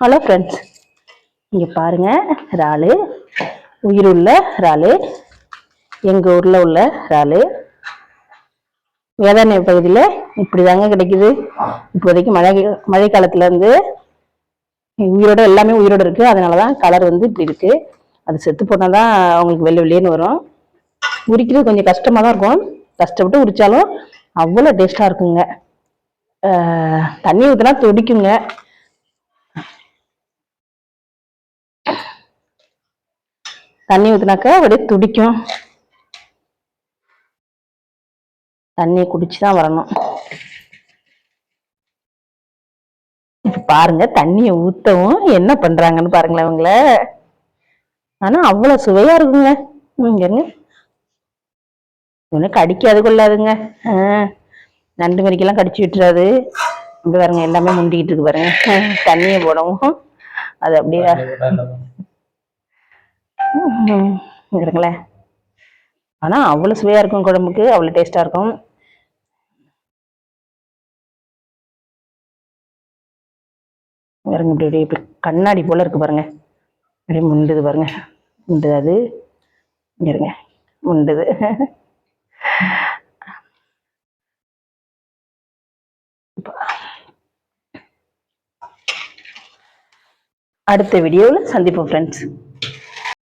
Hello friends, இங்கே பாருங்க, இறாலு, உயிருள்ள இறாலு, எங்கள் ஊரில் உள்ள இறாலு. வேதாரண்ய பகுதியில் இப்படி தாங்க கிடைக்குது. இப்போதைக்கு மழை காலத்துல இருந்து உயிரோட எல்லாமே உயிரோட இருக்கு. அதனாலதான் கலர் இப்படி இருக்கு. அது செத்து போனாதான் அவங்களுக்கு வெள்ளை வெளியேன்னு வரும். உரிக்கிறது கொஞ்சம் கஷ்டமா தான் இருக்கும். கஷ்டப்பட்டு உரிச்சாலும் அவ்வளோ டேஸ்டா இருக்குங்க. தண்ணி ஊற்றினா துடிக்குங்க. தண்ணி ஊற்றினாக்கா அப்படியே துடிக்கும். தண்ணியை குடிச்சுதான் வரணும். இப்ப பாருங்க, தண்ணியை ஊத்தவும் என்ன பண்றாங்கன்னு பாருங்களேன் அவங்கள. ஆனா அவ்வளவு சுவையா இருக்குங்க. இங்க கடிக்காது கொள்ளாதுங்க. நண்டு மணிக்கெல்லாம் கடிச்சு விட்டுறாது. இப்படி பாருங்க, எல்லாமே முண்டிக்கிட்டு இருக்கு பாருங்க. தண்ணியை போடவும் அது அப்படியே இருங்களேன். ஆனா அவ்வளவு சுவையா இருக்கும், குழம்புக்கு அவ்வளவு டேஸ்டா இருக்கும். பாருங்க, இப்படி இப்படி கண்ணாடி போல இருக்கு பாருங்க. அப்படியே முண்டுது பாருங்க, முண்டுது. அது இருங்க, முண்டுது. அடுத்த வீடியோவில் சந்திப்போம் ஃப்ரெண்ட்ஸ்.